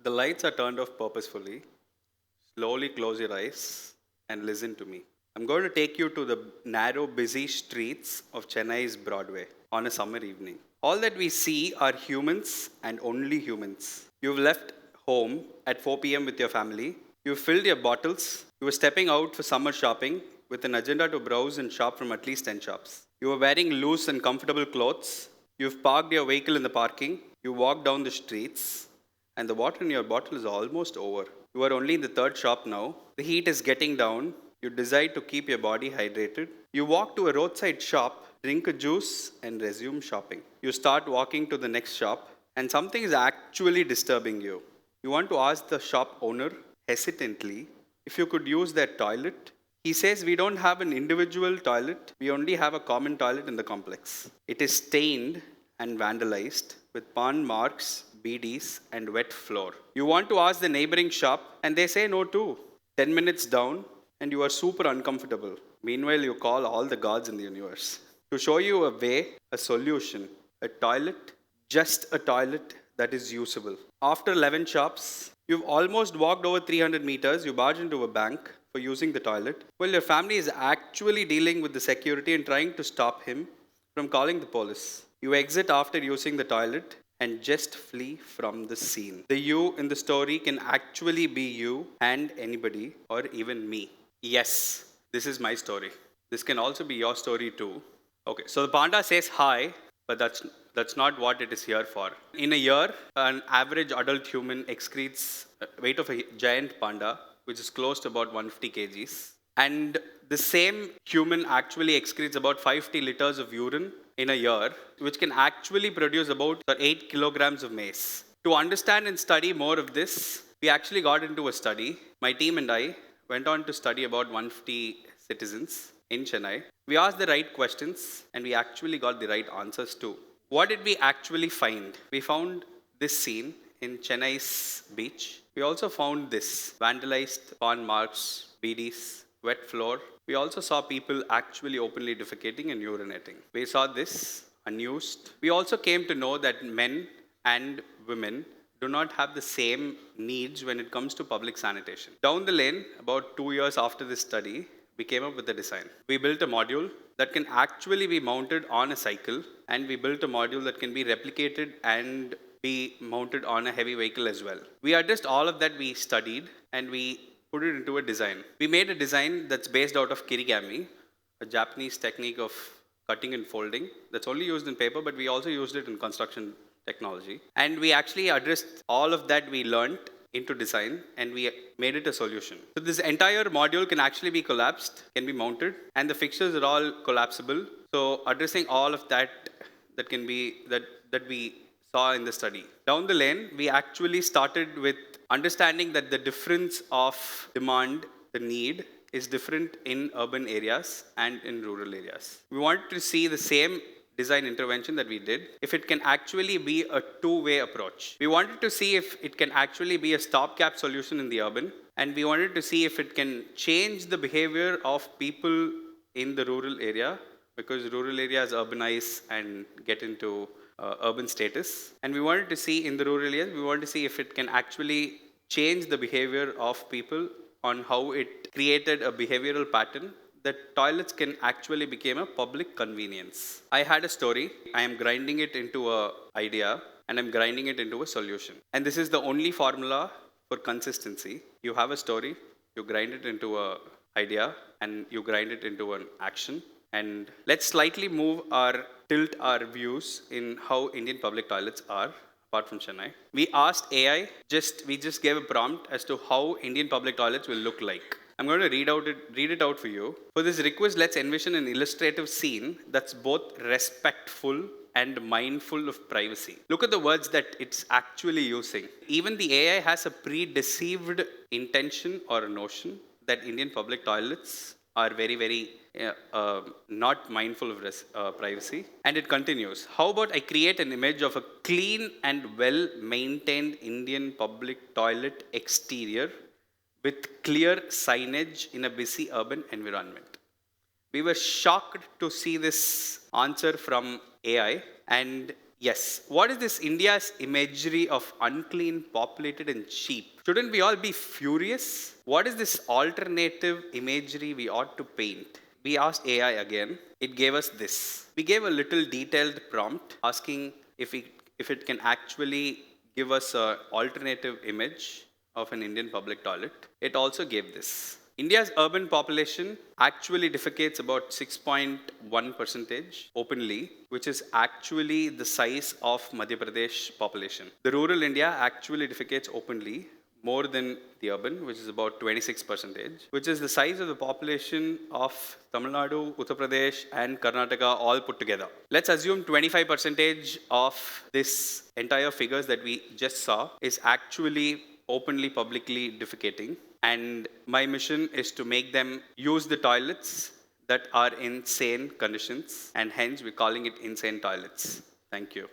The lights are turned off purposefully. Slowly close your eyes and listen to me. I'm going to take you to the narrow, busy streets of Chennai's Broadway on a summer evening. All that we see are humans and only humans. You've left home at 4 p.m. with your family. You've filled your bottles. You were stepping out for summer shopping with an agenda to browse and shop from at least 10 shops. You were wearing loose and comfortable clothes. You've parked your vehicle in the parking. You walk down the streets, and the water in your bottle is almost over. You are only in the third shop now. The heat is getting down. You decide to keep your body hydrated. You walk to a roadside shop, drink a juice, and resume shopping. You start walking to the next shop, and something is actually disturbing you. You want to ask the shop owner hesitantly if you could use their toilet. He says, "We don't have an individual toilet. We only have a common toilet in the complex. It is stained and vandalized with pawn marks, BDs, and wet floor." You want to ask the neighboring shop, and they say no too. 10 minutes down, and you are super uncomfortable. Meanwhile, you call all the gods in the universe to show you a way, a solution, a toilet, just a toilet that is usable. After 11 shops, you've almost walked over 300 meters. You barge into a bank for using the toilet. Well, your family is actually dealing with the security and trying to stop him from calling the police. You exit after using the toilet and just flee from the scene. The you in the story can actually be you and anybody or even me. Yes, this is my story. This can also be your story too. Okay, so the panda says hi, but that's not what it is here for. In a year, an average adult human excretes weight of a giant panda, which is close to about 150 kgs. And the same human actually excretes about 50 liters of urine in a year, which can actually produce about 8 kilograms of maize. To understand and study more of this, we actually got into a study. My team and I went on to study about 150 citizens in Chennai. We asked the right questions and we actually got the right answers too. What did we actually find? We found this scene in Chennai's beach. We also found this vandalized pawn marks, BDs, wet floor. We also saw people actually openly defecating and urinating. We saw this unused. We also came to know that men and women do not have the same needs when it comes to public sanitation. Down the lane, about 2 years after this study, we came up with a design. We built a module that can actually be mounted on a cycle, and we built a module that can be replicated and be mounted on a heavy vehicle as well. We addressed all of that we studied, and we put it into a design. We made a design that's based out of kirigami, a Japanese technique of cutting and folding that's only used in paper, but we also used it in construction technology. And we actually addressed all of that we learned into design, and we made it a solution. So this entire module can actually be collapsed, can be mounted, and the fixtures are all collapsible. So addressing all of that that we saw in the study. Down the lane, we actually started with understanding that the difference of demand, the need, is different in urban areas and in rural areas. We wanted to see the same design intervention that we did, if it can actually be a two-way approach. We wanted to see if it can actually be a stopgap solution in the urban, and we wanted to see if it can change the behavior of people in the rural area, because rural areas urbanize and get into urban status. And we wanted to see in the rural areas, we wanted to see if it can actually change the behavior of people on how it created a behavioral pattern that toilets can actually become a public convenience. I had a story. I am grinding it into an idea, and I'm grinding it into a solution. And this is the only formula for consistency. You have a story, you grind it into an idea, and you grind it into an action. And let's slightly tilt our views in how Indian public toilets are, apart from Chennai. We asked AI, we just gave a prompt as to how Indian public toilets will look like. I'm going to read it out for you. For this request, let's envision an illustrative scene that's both respectful and mindful of privacy. Look at the words that it's actually using. Even the AI has a pre-deceived intention or a notion that Indian public toilets are very, very not mindful of privacy. And it continues. How about I create an image of a clean and well-maintained Indian public toilet exterior with clear signage in a busy urban environment. We were shocked to see this answer from AI, and Yes. What is this India's imagery of unclean, populated, and cheap? Shouldn't we all be furious? What is this alternative imagery we ought to paint? We asked AI again. It gave us this. We gave a little detailed prompt asking if it can actually give us an alternative image of an Indian public toilet. It also gave this. India's urban population actually defecates about 6.1 percentage openly, which is actually the size of Madhya Pradesh population. The rural India actually defecates openly more than the urban, which is about 26 percentage, which is the size of the population of Tamil Nadu, Uttar Pradesh, and Karnataka all put together. Let's assume 25 percentage of this entire figures that we just saw is actually openly, publicly defecating. And my mission is to make them use the toilets that are in sane conditions, and hence we're calling it insane toilets. Thank you.